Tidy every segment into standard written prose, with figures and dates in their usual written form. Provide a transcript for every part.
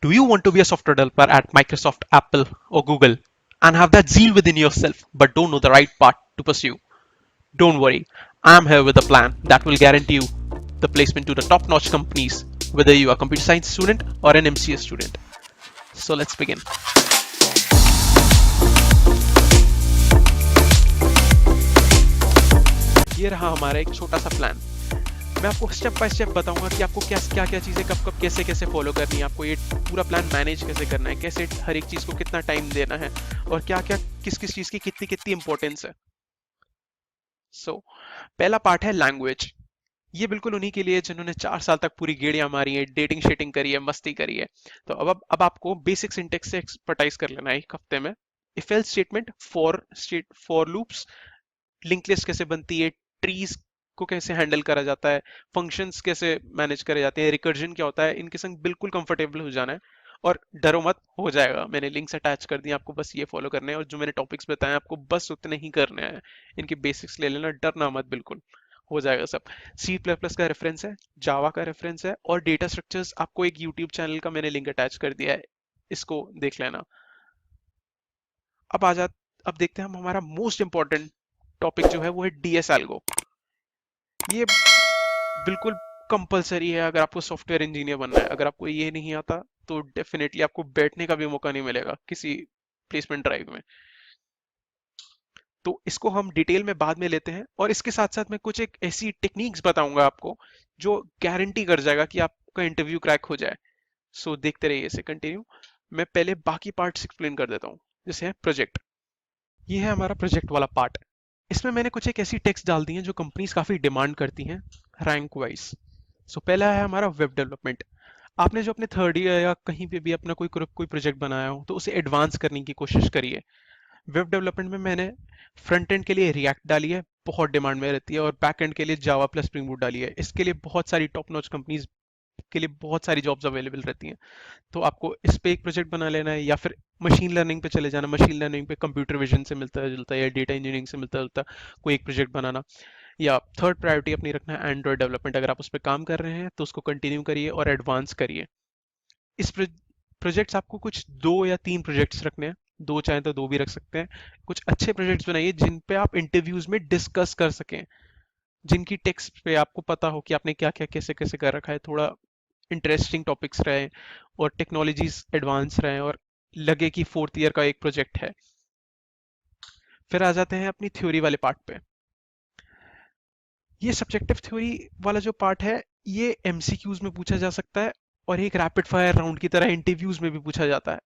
Do you want to be a software developer at Microsoft, Apple, or Google and have that zeal within yourself but don't know the right path to pursue? Don't worry, I'm here with a plan that will guarantee you the placement to the top notch companies, whether you are a computer science student or an MCA student. So let's begin. ये रहा हमारा एक छोटा सा plan. मैं आपको step by step बताऊंगा कि आपको क्या क्या चीज़ें कब कब कैसे कैसे फॉलो करनी है, आपको ये पूरा प्लान मैनेज कैसे करना है, कैसे हर एक चीज़ को कितना टाइम देना है और क्या क्या किस किस चीज़ की कितनी कितनी इंपॉर्टेंस है। पहला पार्ट है लैंग्वेज। ये बिल्कुल उन्हीं के लिए जिन्होंने 4 साल तक पूरी गेड़ियां मारी है, डेटिंग शेटिंग करी है, मस्ती करी है। तो अब आपको बेसिक सिंटेक्स से एक्सपर्टाइज कर लेना है एक हफ्ते में। If else statement, for loops, link list कैसे बनती है, ट्रीज को कैसे हैंडल करा जाता है, फंक्शंस कैसे मैनेज करे जाते हैं, रिकर्जन क्या होता है, इनके संग बिल्कुल कंफर्टेबल हो जाना है। और डरो मत, हो जाएगा। मैंने लिंक्स अटैच कर दिए, आपको बस ये फॉलो करने हैं और जो मैंने टॉपिक्स बताए आपको बस उतने ही करने हैं। इनके बेसिक्स ले लेना, डरना मत, बिल्कुल हो जाएगा सब। सी प्लस प्लस का रेफरेंस है, जावा का रेफरेंस है और डेटा स्ट्रक्चर्स आपको एक यूट्यूब चैनल का मैंने लिंक अटैच कर दिया है, इसको देख लेना। अब आ जा अब देखते हैं हम हमारा मोस्ट इंपॉर्टेंट टॉपिक जो है वो है डीएस एल्गो। ये बिल्कुल कंपलसरी है अगर आपको सॉफ्टवेयर इंजीनियर बनना है। अगर आपको ये नहीं आता तो डेफिनेटली आपको बैठने का भी मौका नहीं मिलेगा किसी प्लेसमेंट ड्राइव में। तो इसको हम डिटेल में बाद में लेते हैं और इसके साथ साथ मैं कुछ एक ऐसी टेक्निक्स बताऊंगा आपको जो गारंटी कर जाएगा कि आपका इंटरव्यू क्रैक हो जाए। देखते रहिए इसे कंटिन्यू। मैं पहले बाकी पार्ट्स एक्सप्लेन कर देता हूँ। जैसे है प्रोजेक्ट, ये है हमारा प्रोजेक्ट वाला पार्ट। इसमें मैंने कुछ एक ऐसी टेक्स्ट डाल दी हैं जो कंपनीज काफी डिमांड करती हैं रैंक वाइज। पहला है हमारा वेब डेवलपमेंट। आपने जो अपने थर्ड ईयर या कहीं पे भी अपना कोई प्रोजेक्ट बनाया हो तो उसे एडवांस करने की कोशिश करिए। वेब डेवलपमेंट में मैंने फ्रंट एंड के लिए रिएक्ट डाली है, बहुत डिमांड में रहती है, और बैक एंड के लिए जावा प्लस स्प्रिंग बूट डाली है। इसके लिए बहुत सारी टॉप नॉच कंपनीज के लिए बहुत सारी जॉब्स अवेलेबल रहती हैं। तो आपको इस पे एक प्रोजेक्ट बना लेना है या फिर मशीन लर्निंग पे चले जाना। मशीन लर्निंग पे कंप्यूटर विजन से मिलता जुलता है या डेटा इंजीनियरिंग से मिलता जुलता कोई एक प्रोजेक्ट बनाना। या थर्ड प्रायोरिटी अपनी रखना है एंड्रॉयड डेवलपमेंट। अगर आप उस पर काम कर रहे हैं तो उसको कंटिन्यू करिए और एडवांस करिए। इस प्रोजेक्ट्स आपको कुछ 2 या 3 प्रोजेक्ट्स रखने हैं, दो चाहे तो 2 भी रख सकते हैं। कुछ अच्छे प्रोजेक्ट्स बनाइए जिन पे आप इंटरव्यूज में डिस्कस कर सकें, जिनकी टेक्स्ट पे आपको पता हो कि आपने क्या क्या कैसे कैसे कर रखा है, थोड़ा इंटरेस्टिंग टॉपिक्स रहे और टेक्नोलॉजीज एडवांस रहे और लगे कि फोर्थ ईयर का एक प्रोजेक्ट है। फिर आ जाते हैं अपनी थ्योरी वाले पार्ट पे। ये सब्जेक्टिव थ्योरी वाला जो पार्ट है ये एमसीक्यूज में पूछा जा सकता है और एक रैपिड फायर राउंड की तरह इंटरव्यूज में भी पूछा जाता है।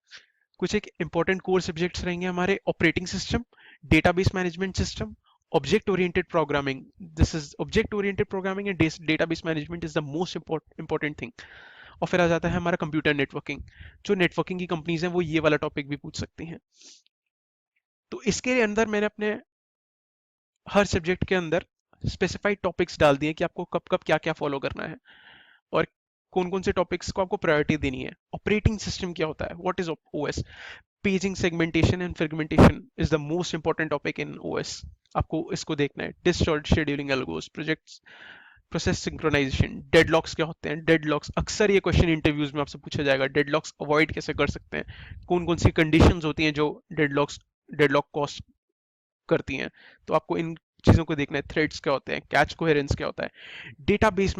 कुछ एक इंपॉर्टेंट कोर सब्जेक्ट्स रहेंगे हमारे: operating system, database management system, object oriented programming. This is object oriented programming and database management is the most important thing. और फिर आ जाता है हमारा कंप्यूटर नेटवर्किंग। जो नेटवर्किंग की कंपनीज हैं वो ये वाला टॉपिक भी पूछ सकती हैं। तो इसके अंदर मैंने अपने हर सब्जेक्ट के अंदर स्पेसिफाइड टॉपिक्स डाल दिए कि आपको कब कब क्या क्या फॉलो करना है और कौन कौन से टॉपिक्स को आपको प्रायोरिटी देनी है। ऑपरेटिंग सिस्टम क्या होता है, what is OS, paging segmentation and fragmentation is the most important topic in OS. आपको इसको देखना है। Disorder scheduling algos, projects, process synchronisation, deadlocks क्या होते हैं। डेडलॉक्स अक्सर ये क्वेश्चन इंटरव्यूज में आपसे पूछा जाएगा। डेडलॉक्स अवॉइड कैसे कर सकते हैं, कौन कौन सी कंडीशंस होती हैं जो डेडलॉक कॉस्ट करती हैं। तो आपको इन चीजों को देखना है। थ्रेड्स क्या होते हैं, कैच कोहेरेंस क्या होता है। डेटाबेस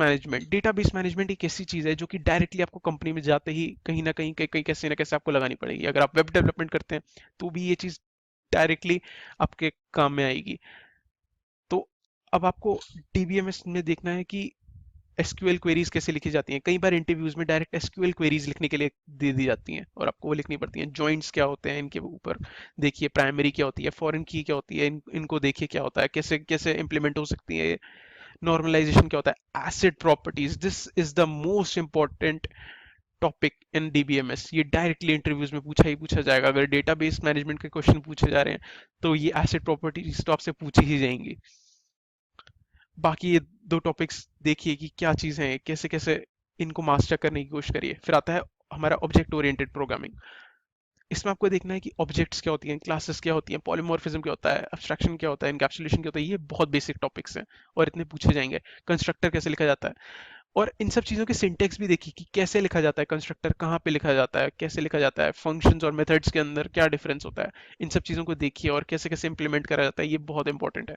मैनेजमेंट एक ऐसी चीज है जो कि डायरेक्टली आपको कंपनी में जाते ही कहीं ना कहीं कैसे ना कैसे आपको लगानी पड़ेगी। अगर आप वेब डेवलपमेंट करते हैं तो भी ये चीज डायरेक्टली आपके काम में आएगी। तो अब आपको डीबीएमएस में देखना है कि एसक्यूएल क्वेरीज कैसे लिखी जाती हैं। कई बार इंटरव्यूज में डायरेक्ट एसक्यूएल क्वेरीज लिखने के लिए दे दी जाती हैं और आपको वो लिखनी पड़ती हैं। जॉइंट्स क्या होते हैं, इनके ऊपर देखिए। प्राइमरी क्या होती है, फॉरेन की क्या होती है, इनको देखिए क्या होता है, कैसे कैसे इंप्लीमेंट हो सकती है। नॉर्मलाइजेशन क्या होता है। Acid properties, this is the most important topic in DBMS. ये डायरेक्टली इंटरव्यूज में पूछा ही पूछा जाएगा। अगर डेटाबेस मैनेजमेंट के क्वेश्चन पूछे जा रहे हैं तो ये एसिड प्रॉपर्टीज तो आपसे पूछी ही जाएंगी। बाकी ये 2 टॉपिक्स देखिए कि क्या चीज़ है, कैसे कैसे इनको मास्टर करने की कोशिश करिए। फिर आता है हमारा ऑब्जेक्ट ओरिएंटेड प्रोग्रामिंग। इसमें आपको देखना है कि ऑब्जेक्ट्स क्या होती हैं, क्लासेस क्या होती हैं, पॉलीमॉर्फिज्म क्या होता है, एब्स्ट्रैक्शन क्या होता है, एनकैप्सुलेशन क्या होता है। ये बहुत बेसिक टॉपिक्स हैं और इतने पूछे जाएंगे। कंस्ट्रक्टर कैसे लिखा जाता है, और इन सब चीज़ों के सिंटेक्स भी देखिए कि कैसे लिखा जाता है, कंस्ट्रक्टर कहाँ पे लिखा जाता है, कैसे लिखा जाता है, फंक्शंस और मेथड्स के अंदर क्या डिफरेंस होता है, इन सब चीज़ों को देखिए और कैसे कैसे इंप्लीमेंट करा जाता है, ये बहुत इंपॉर्टेंट है।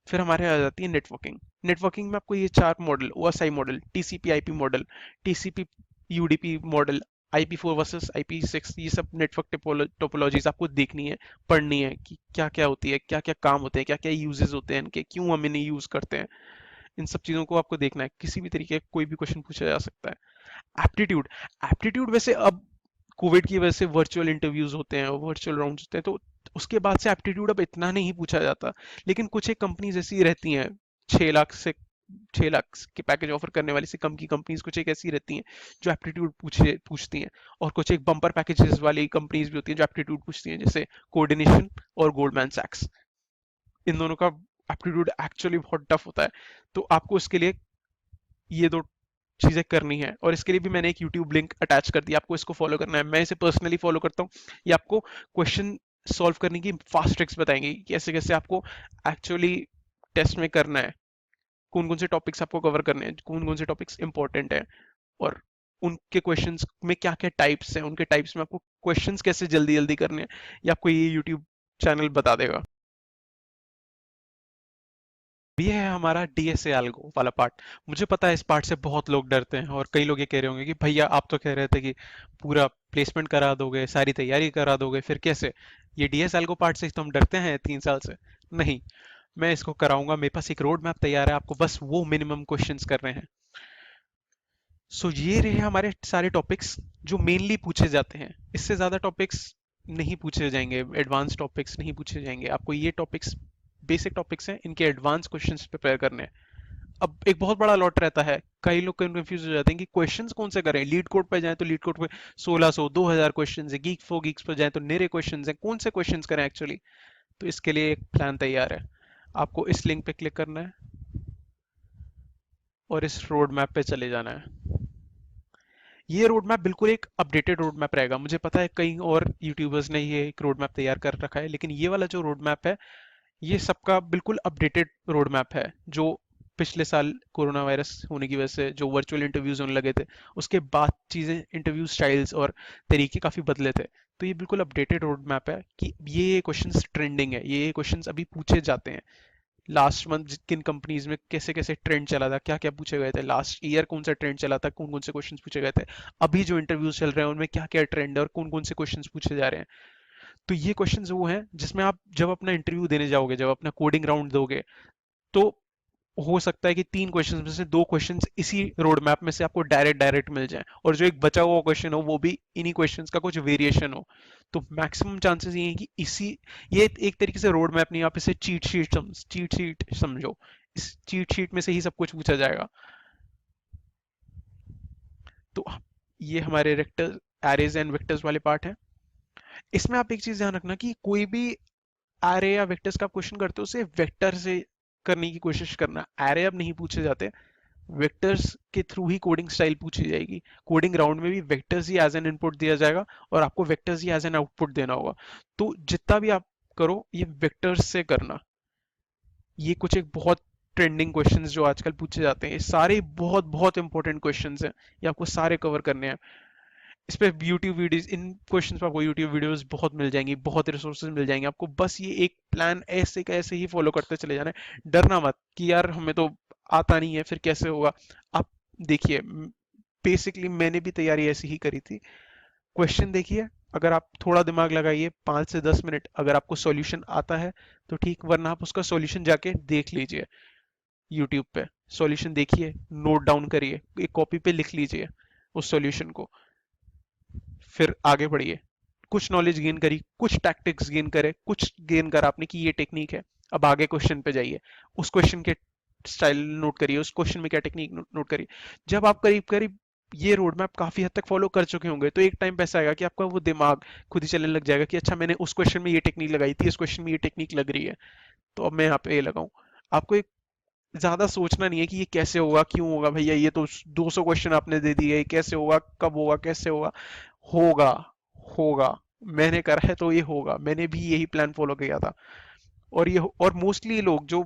फिर हमारे आ जाती है नेटवर्किंग। नेटवर्किंग में आपको ये चार model, OSI model, TCP IP model, TCP UDP model, IP4 versus IP6, ये सब नेटवर्क टोपोलॉजीज आपको देखनी है, पढ़नी है कि क्या क्या होती है, क्या क्या काम होते हैं, क्या क्या यूजेस होते हैं इनके, क्यों हम इन्हें यूज करते हैं। इन सब चीजों को आपको देखना है, किसी भी तरीके का कोई भी क्वेश्चन पूछा जा सकता है। एप्टीट्यूड, एप्टीट्यूड वैसे अब कोविड की वजह से वर्चुअल इंटरव्यूज होते हैं और वर्चुअल राउंड्स होते हैं, तो उसके बाद से एप्टीट्यूड अब इतना नहीं पूछा जाता। लेकिन कुछ एक कंपनीज ऐसी रहती हैं, 6 लाख के पैकेज ऑफर करने वाली से कम की कंपनीज कुछ एक ऐसी रहती हैं जो एप्टीट्यूड पूछती हैं। और कुछ एक बम्पर पैकेजेस वाली कंपनीज भी होती हैं जो एप्टीट्यूड पूछती हैं, जैसे कोऑर्डिनेशन और गोल्डमैन सैक्स। इन दोनों का एप्टीट्यूड एक्चुअली बहुत टफ होता है। तो आपको इसके लिए ये दो चीजें करनी है, और इसके लिए भी मैंने एक यूट्यूब लिंक अटैच कर दिया, आपको इसको फॉलो करना है। मैं इसे पर्सनली फॉलो करता हूँ। ये आपको क्वेश्चन सॉल्व करने की फास्ट ट्रिक्स बताएंगे, कैसे कैसे आपको एक्चुअली टेस्ट में करना है, कौन कौन से टॉपिक्स आपको कवर करने हैं, कौन कौन से टॉपिक्स इंपॉर्टेंट है, और उनके क्वेश्चंस में क्या क्या टाइप्स हैं, उनके टाइप्स में आपको क्वेश्चंस कैसे जल्दी जल्दी करने हैं, ये आपको ये यूट्यूब चैनल बता देगा। ये है हमारा डीएसए एल्गो वाला पार्ट। मुझे पता है इस पार्ट से बहुत लोग डरते हैं, और कई लोग ये कह रहे होंगे कि भैया आप तो कह रहे थे कि पूरा प्लेसमेंट करा दोगे, सारी तैयारी करा दोगे, फिर कैसे? ये डीएस एल्गो पार्ट से तो हम डरते हैं 3 साल से। नहीं, मैं इसको कराऊंगा, मेरे पास एक रोड मैप तैयार है, आपको बस वो मिनिमम क्वेश्चंस करने हैं। सो ये रहे हमारे सारे टॉपिक्स जो मेनली पूछे जाते हैं। इससे ज़्यादा टॉपिक्स नहीं पूछे जाएंगे, एडवांस टॉपिक्स नहीं पूछे जाएंगे। आपको ये टॉपिक्स बेसिक टॉपिक्स हैं, इनके एडवांस क्वेश्चंस प्रिपेयर करने हैं। अब एक बहुत बड़ा लॉट रहता है, कई लोग कंफ्यूज हो जाते हैं कि क्वेश्चंस कौन से करें। लीड कोड पे जाएं तो लीड कोड पे 1600 2000 क्वेश्चंस है, गीक फॉर गीक्स पे जाएं तो नेरे क्वेश्चंस हैं, कौन से क्वेश्चंस करें एक्चुअली। तो इसके लिए एक प्लान तैयार है। आपको इस लिंक पे क्लिक करना है और इस रोड मैप पे चले जाना है। ये रोड मैप बिल्कुल एक अपडेटेड रोड मैप रहेगा। मुझे पता है कई और यूट्यूबर्स ने ये एक रोड मैप तैयार कर रखा है, लेकिन ये वाला जो रोड मैप है, ये सबका बिल्कुल अपडेटेड रोड मैप है। जो पिछले साल कोरोना वायरस होने की वजह से जो वर्चुअल इंटरव्यूज होने लगे थे, उसके बाद चीज़ें, इंटरव्यू स्टाइल्स और तरीके काफ़ी बदले थे। तो ये बिल्कुल अपडेटेड रोड मैप है कि ये क्वेश्चंस ट्रेंडिंग है, ये क्वेश्चंस अभी पूछे जाते हैं। लास्ट मंथ किन कंपनीज में कैसे कैसे ट्रेंड चला था, क्या क्या पूछे गए थे, लास्ट ईयर कौन सा ट्रेंड चला था, कौन कौन से क्वेश्चंस पूछे गए थे, अभी जो इंटरव्यूज चल रहे हैं उनमें क्या क्या ट्रेंड है और कौन कौन से क्वेश्चंस पूछे जा रहे हैं। तो ये क्वेश्चंस वो हैं जिसमें आप जब अपना इंटरव्यू देने जाओगे, जब अपना कोडिंग राउंड दोगे, तो हो सकता है कि 3 क्वेश्चंस में से 2 क्वेश्चंस इसी रोड मैप में से आपको डायरेक्ट डायरेक्ट मिल जाए, और जो एक बचा हुआ क्वेश्चन हो वो भी इन्हीं क्वेश्चंस का कुछ वेरिएशन हो। तो मैक्सिमम चांसेस ये हैं कि इसी, ये एक तरीके से रोड मैप नहीं, आप इसे चीट शीट समझो। इस चीट शीट में से ही सब कुछ पूछा जाएगा। तो ये हमारे वेक्टर, एरेज एंड वेक्टर्स वाले पार्ट है। इसमें आप एक चीज ध्यान रखना कि कोई भी एरे या वेक्टर्स का क्वेश्चन करते हो उसे वेक्टर से करने की कोशिश करना। एरे अब नहीं पूछे जाते, वेक्टर्स के थ्रू ही कोडिंग स्टाइल पूछी जाएगी। कोडिंग राउंड में भी वेक्टर्स ही एज एन इनपुट दिया जाएगा और आपको वेक्टर्स ही एज एन आउटपुट देना होगा। तो जितना भी आप करो ये वेक्टर्स से करना। ये कुछ एक बहुत ट्रेंडिंग क्वेश्चंस जो आजकल पूछे जाते हैं, ये सारे बहुत बहुत इंपॉर्टेंट क्वेश्चंस हैं, ये आपको सारे कवर करने हैं। इस पे यूट्यूब वीडियोस, इन क्वेश्चंस पे आपको यूट्यूब वीडियोस बहुत मिल जाएंगी, बहुत रिसोर्सेज मिल जाएंगे आपको। बस ये एक प्लान ऐसे का ऐसे ही फॉलो करते चले जाना है। डरना मत कि यार हमें तो आता नहीं है, फिर कैसे होगा। आप देखिए, बेसिकली मैंने भी तैयारी ऐसी ही करी थी। क्वेश्चन देखिए, अगर आप थोड़ा दिमाग लगाइए 5 से 10 मिनट, अगर आपको सॉल्यूशन आता है तो ठीक, वरना आप उसका सॉल्यूशन जाके देख लीजिए यूट्यूब पे। सॉल्यूशन देखिए, नोट डाउन करिए, एक कॉपी पे लिख लीजिए उस सॉल्यूशन को, फिर आगे बढ़िए। कुछ नॉलेज गेन करी, कुछ टैक्टिक्स गेन करे, कुछ गेन करा आपने कि ये टेक्निक है। अब आगे क्वेश्चन पे जाइए, उस क्वेश्चन के स्टाइल नोट करिए, उस क्वेश्चन में क्या टेक्निक नोट करिए। जब आप करीब करीब ये रोड मैप काफी हद तक फॉलो कर चुके होंगे, तो एक टाइम पे ऐसा आएगा कि आपका वो दिमाग खुद ही चलने लग जाएगा कि अच्छा मैंने उस क्वेश्चन में ये टेक्निक लगाई थी, इस क्वेश्चन में ये टेक्निक लग रही है, तो अब मैं यहाँ पे ये लगाऊं। आपको एक ज्यादा सोचना नहीं है कि ये कैसे होगा, क्यों होगा, भैया ये तो 200 क्वेश्चन आपने दे दिए, कैसे होगा, कब होगा, कैसे होगा। होगा, होगा। मैंने करा है तो ये होगा, मैंने भी यही प्लान फॉलो किया था। और ये, और मोस्टली लोग जो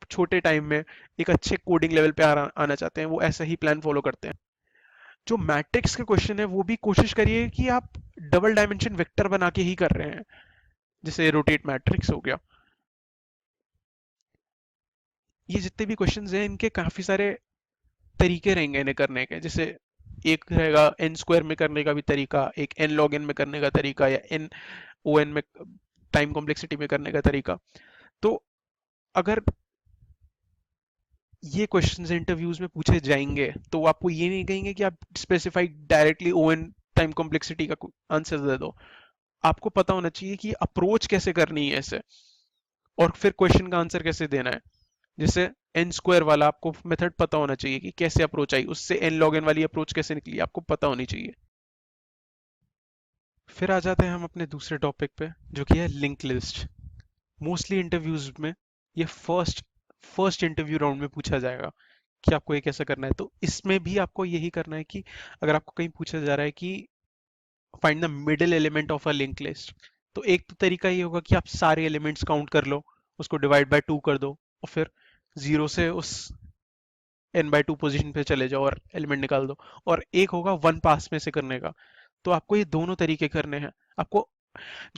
छोटे टाइम में एक अच्छे कोडिंग लेवल पे आना चाहते हैं, वो ऐसा ही प्लान फॉलो करते हैं। जो मैट्रिक्स के क्वेश्चन है वो भी कोशिश करिए कि आप डबल डायमेंशन वेक्टर बना के ही कर रहे हैं, जैसे रोटेट मैट्रिक्स हो गया। ये जितने भी क्वेश्चंस हैं इनके काफी सारे तरीके रहेंगे इन्हें करने के। जैसे एक रहेगा एन स्क्वायर में करने का भी तरीका, एक एन लॉग एन में करने का तरीका, या एन ओ एन में टाइम कॉम्प्लेक्सिटी में करने का तरीका। तो अगर ये क्वेश्चंस इंटरव्यूज में पूछे जाएंगे तो आपको ये नहीं कहेंगे कि आप specified directly O n time complexity का आंसर दे दो। आपको पता होना चाहिए कि अप्रोच कैसे करनी है इसे, और फिर क्वेश्चन का आंसर कैसे देना है। जैसे एन स्क्वायर वाला आपको मेथड पता होना चाहिए कि कैसे अप्रोच आई, उससे एन लॉग एन वाली अप्रोच कैसे निकली आपको पता होनी चाहिए। फिर आ जाते हैं हम अपने दूसरे टॉपिक पे, जो कि है लिंक लिस्ट। मोस्टली इंटरव्यूज में ये फर्स्ट इंटरव्यू राउंड में पूछा जाएगा कि आपको ये कैसे करना है। तो इसमें भी आपको यही करना है कि अगर आपको कहीं पूछा जा रहा है कि find the middle element of a link list, तो एक तो तरीका ये होगा कि आप सारे एलिमेंट्स काउंट कर लो, उसको डिवाइड बाय 2 कर दो, और फिर जीरो से उस n/2 पोजीशन पे चले जाओ और एलिमेंट निकाल दो। और एक होगा वन पास में से करने का। तो आपको ये दोनों तरीके करने हैं। आपको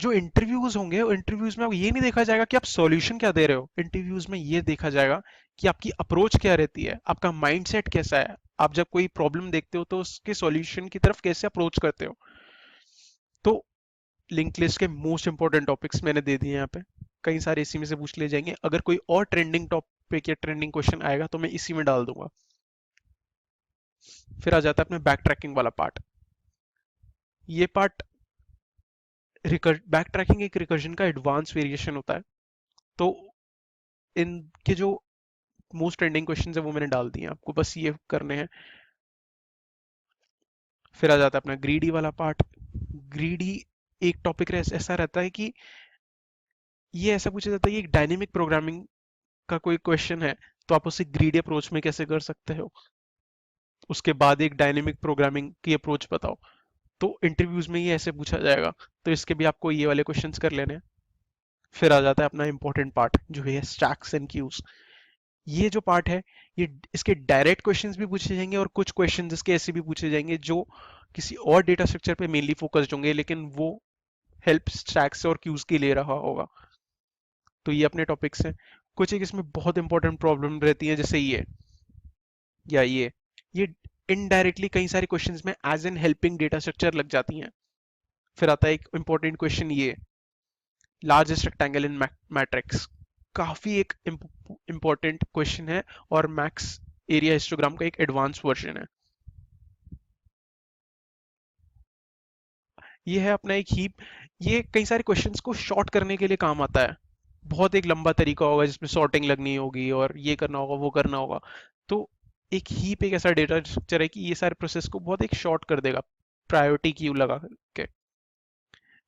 जो इंटरव्यूज होंगे, इंटरव्यूज में ये नहीं देखा जाएगा कि आप सॉल्यूशन क्या दे रहे हो, इंटरव्यूज में ये देखा जाएगा कि आपकी अप्रोच क्या रहती है, आपका माइंडसेट कैसा है, आप जब कोई प्रॉब्लम देखते हो तो उसके सॉल्यूशन की तरफ कैसे अप्रोच करते हो। तो लिंक लिस्ट के मोस्ट इंपॉर्टेंट टॉपिक्स मैंने दे दिए यहाँ पे, कई सारे इसी में से पूछ लिए जाएंगे। अगर कोई और ट्रेंडिंग टॉपिक या ट्रेंडिंग क्वेश्चन आएगा तो मैं इसी में डाल दूंगा। फिर आ जाता है अपने बैक ट्रैकिंग वाला पार्ट। ये पार्ट, बैक ट्रैकिंग एक रिकर्जन का एडवांस वेरिएशन होता है। तो इनके जो मोस्ट ट्रेंडिंग क्वेश्चंस है वो मैंने डाल दिए हैं, आपको बस ये करने हैं। फिर आ जाता है अपना ग्रीडी वाला पार्ट। ग्रीडी एक टॉपिक ऐसा रहता है कि ये ऐसा पूछा जाता है कि एक डायनेमिक प्रोग्रामिंग का कोई क्वेश्चन है, तो आप उसे ग्रीडी अप्रोच में कैसे कर सकते हो, उसके बाद एक डायनेमिक प्रोग्रामिंग की अप्रोच बताओ। तो इंटरव्यूज में ये ऐसे पूछा जाएगा, तो इसके भी आपको ये वाले क्वेश्चंस कर लेने हैं। फिर आ जाता है अपना इंपॉर्टेंट पार्ट, जो है स्टैक्स एंड क्यूज। ये जो पार्ट है, ये इसके डायरेक्ट क्वेश्चंस भी पूछे जाएंगे और कुछ क्वेश्चंस इसके ऐसे भी पूछे जाएंगे जो किसी और डेटा स्ट्रक्चर पे मेनली फोकस्ड होंगे, लेकिन वो हेल्प स्टैक्स और क्यूज के ले रहा होगा। तो ये अपने टॉपिक्स हैं। कुछ एक इसमें बहुत इंपॉर्टेंट प्रॉब्लम रहती है, जैसे या ये इनडायरेक्टली कई सारे क्वेश्चंस में as an helping data structure लग जाती हैं। फिर आता है एक इंपॉर्टेंट क्वेश्चन, ये लार्जेस्ट रेक्टेंगल इन मैट्रिक्स। काफी एक इंपॉर्टेंट क्वेश्चन है, और मैक्स एरिया हिस्टोग्राम का एक एडवांस वर्जन है। ये है अपना एक हीप। ये कई सारे क्वेश्चंस को शॉर्ट करने के लिए काम आता है। बहुत एक लंबा तरीका होगा जिसमें सॉर्टिंग लगनी होगी और ये करना होगा वो करना होगा। तो एक हीप एक ऐसा डेटा स्ट्रक्चर है कि ये सारे प्रोसेस को बहुत एक शॉर्ट कर देगा, प्रायोरिटी क्यू लगा के।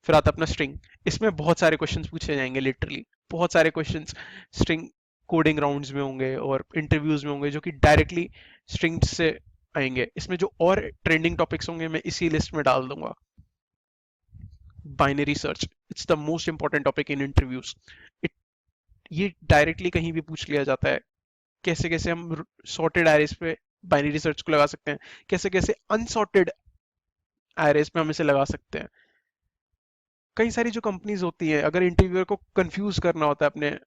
फिर आता है अपना स्ट्रिंग। इसमें बहुत सारे क्वेश्चंस पूछे जाएंगे, लिटरली बहुत सारे क्वेश्चंस स्ट्रिंग कोडिंग राउंड्स में होंगे और इंटरव्यूज में होंगे, जो कि डायरेक्टली स्ट्रिंग से आएंगे। इसमें जो और ट्रेंडिंग टॉपिक्स होंगे मैं इसी लिस्ट में डाल दूंगा। Binary search, it's the most important topic in interviews. ये डायरेक्टली कहीं भी पूछ लिया जाता है, कैसे कैसे हम सॉर्टेड एरेज पे बाइनरी सर्च को लगा सकते हैं, कैसे कैसे अनसॉर्टेड एरेज पे हम इसे लगा सकते हैं। कई सारी जो कंपनीज होती हैं, अगर इंटरव्यूअर को कंफ्यूज करना होता है अपने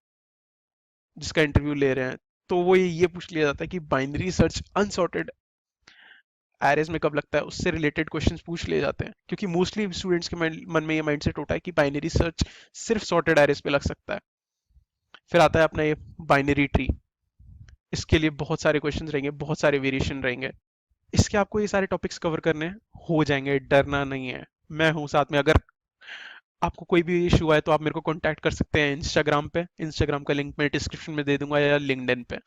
जिसका इंटरव्यू ले रहे हैं, तो वो ये पूछ लिया जाता है कि बाइनरी सर्च अनसॉर्टेड एरेज में कब लगता है, उससे रिलेटेड क्वेश्चंस पूछ लिए जाते हैं, क्योंकि मोस्टली स्टूडेंट्स के मन में ये माइंडसेट होता है कि बाइनरी सर्च सिर्फ सॉर्टेड एरेज पे लग सकता है। फिर आता है अपना ये बाइनरी ट्री। इसके लिए बहुत सारे क्वेश्चंस रहेंगे, बहुत सारे वेरिएशन रहेंगे। इसके आपको ये सारे टॉपिक्स कवर करने हो जाएंगे, डरना नहीं है, मैं हूँ साथ में। अगर आपको कोई भी इशू आए तो आप मेरे को कांटेक्ट कर सकते हैं इंस्टाग्राम पे। इंस्टाग्राम का लिंक मैं डिस्क्रिप्शन में दे दूंगा, या लिंक्डइन पे।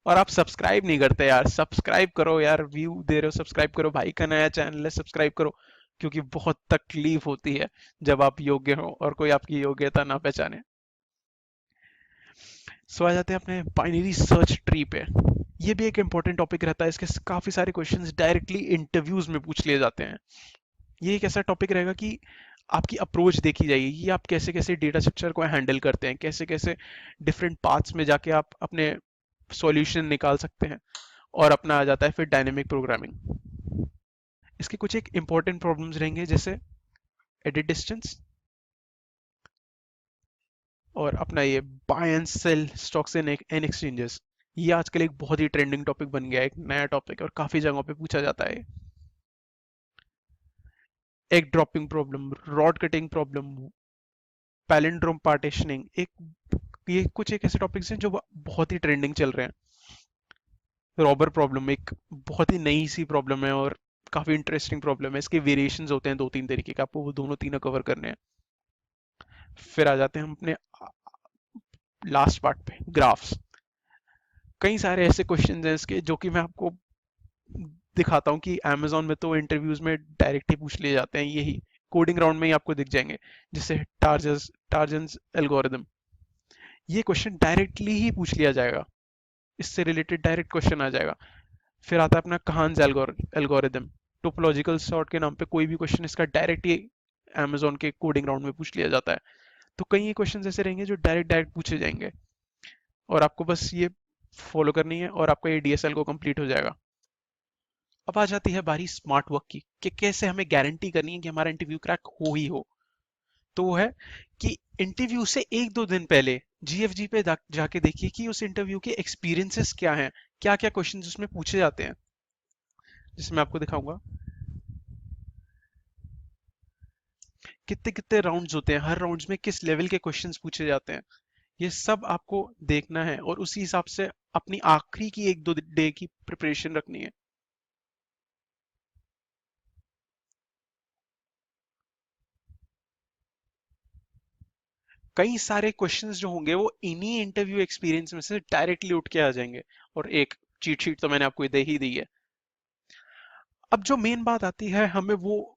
और आप सब्सक्राइब नहीं करते यार, सब्सक्राइब करो यार, व्यू दे रहे हो सब्सक्राइब करो, भाई का नया चैनल है सब्सक्राइब करो। क्योंकि बहुत तकलीफ होती है जब आप योग्य हो और कोई आपकी योग्यता ना पहचाने। सो आ जाते हैं अपने बाइनरी सर्च ट्री पे। ये भी एक इंपॉर्टेंट टॉपिक रहता है, इसके काफी सारे क्वेश्चंस डायरेक्टली इंटरव्यूज में पूछ लिए जाते हैं। ये एक ऐसा टॉपिक रहेगा कि आपकी अप्रोच देखी जाएगी कि आप कैसे कैसे डेटा स्ट्रक्चर को हैंडल करते हैं, कैसे कैसे डिफरेंट पाथ्स में जाके आप अपने सॉल्यूशन निकाल सकते हैं। और अपना आ जाता है फिर डायनेमिक प्रोग्रामिंग। इसके कुछ एक इंपॉर्टेंट प्रॉब्लम्स रहेंगे, जैसे एडिट डिस्टेंस और अपना ये buy and sell stocks in an exchanges. ये आजकल एक बहुत ही ट्रेंडिंग टॉपिक बन गया है, एक नया टॉपिक है और काफी जगहों पे पूछा जाता है। एक dropping problem, rod cutting problem, palindrome partitioning, एक ये कुछ एक ऐसे टॉपिक्स हैं जो बहुत ही ट्रेंडिंग चल रहे हैं। रॉबर प्रॉब्लम एक बहुत ही नई सी प्रॉब्लम है और काफी इंटरेस्टिंग प्रॉब्लम है। इसके वेरिएशंस होते हैं दो तीन तरीके के, आपको वो दोनों तीनों कवर करने हैं। फिर आ जाते हैं हम अपने लास्ट पार्ट पे, ग्राफ्स। कई सारे ऐसे क्वेश्चंस हैं इसके जो कि मैं आपको दिखाता हूँ कि अमेजोन में तो इंटरव्यूज में डायरेक्ट ही पूछ लिए जाते हैं, यही कोडिंग राउंड में ही आपको दिख जाएंगे, जैसे टार्जन्स एल्गोरिदम। ये क्वेश्चन डायरेक्टली ही पूछ लिया जाएगा, इससे रिलेटेड डायरेक्ट क्वेश्चन आ जाएगा। फिर आता है अपना कहान्स एल्गोरिदम, टोपोलॉजिकल सॉर्ट के नाम पे कोई भी क्वेश्चन इसका डायरेक्ट ही अमेजोन के कोडिंग राउंड में पूछ लिया जाता है। तो कई ये क्वेश्चन ऐसे रहेंगे जो डायरेक्ट डायरेक्ट पूछे जाएंगे और आपको बस ये फॉलो करनी है और आपका ये डीएसएल को कंप्लीट हो जाएगा। अब आ जाती है बारी स्मार्ट वर्क की, कि कैसे हमें गारंटी करनी है कि हमारा इंटरव्यू क्रैक हो ही हो। तो वो है कि इंटरव्यू से एक दो दिन पहले जीएफजी पे जाके देखिए कि उस इंटरव्यू के एक्सपीरियंसेस क्या हैं, क्या क्या क्वेश्चंस उसमें पूछे जाते हैं। जिसमें मैं आपको दिखाऊंगा कितने कितने राउंड्स होते हैं, हर राउंड्स में किस लेवल के क्वेश्चंस पूछे जाते हैं। ये सब आपको देखना है और उसी हिसाब से अपनी आखिरी की एक दो डे की प्रिपरेशन रखनी है। कई सारे क्वेश्चंस जो होंगे वो इन्हीं इंटरव्यू एक्सपीरियंस में से डायरेक्टली उठ के आ जाएंगे। और एक चीट शीट तो मैंने आपको दे ही दी है। अब जो मेन बात आती है, हमें वो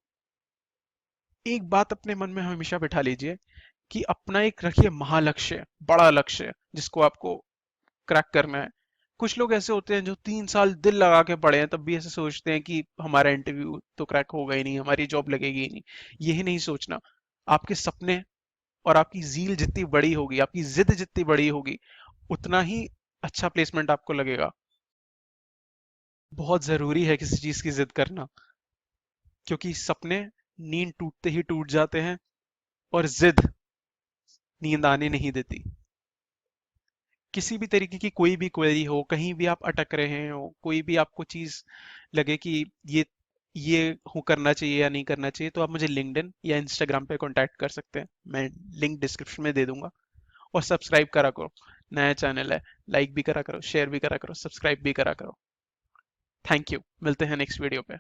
एक बात अपने मन में हमेशा बिठा लीजिए कि अपना एक रखिए महालक्ष्य, बड़ा लक्ष्य जिसको आपको क्रैक करना है। कुछ लोग ऐसे होते हैं जो 3 साल दिल लगा के पढ़े हैं, तब भी ऐसे सोचते हैं कि हमारा इंटरव्यू तो क्रैक होगा ही नहीं, हमारी जॉब लगेगी ही नहीं। यही नहीं सोचना। आपके सपने और आपकी जील जितनी बड़ी होगी, आपकी जिद जितनी बड़ी होगी, उतना ही अच्छा प्लेसमेंट आपको लगेगा। बहुत जरूरी है किसी चीज की जिद करना, क्योंकि सपने नींद टूटते ही टूट जाते हैं और जिद नींद आने नहीं देती। किसी भी तरीके की कोई भी क्वेरी हो, कहीं भी आप अटक रहे हो, कोई भी आपको चीज लगे कि ये ये हो करना चाहिए या नहीं करना चाहिए, तो आप मुझे लिंक्डइन या इंस्टाग्राम पे कांटेक्ट कर सकते हैं। मैं लिंक डिस्क्रिप्शन में दे दूंगा। और सब्सक्राइब करा करो, नया चैनल है, लाइक भी करा करो, शेयर भी करा करो, सब्सक्राइब भी करा करो। थैंक यू, मिलते हैं नेक्स्ट वीडियो पे।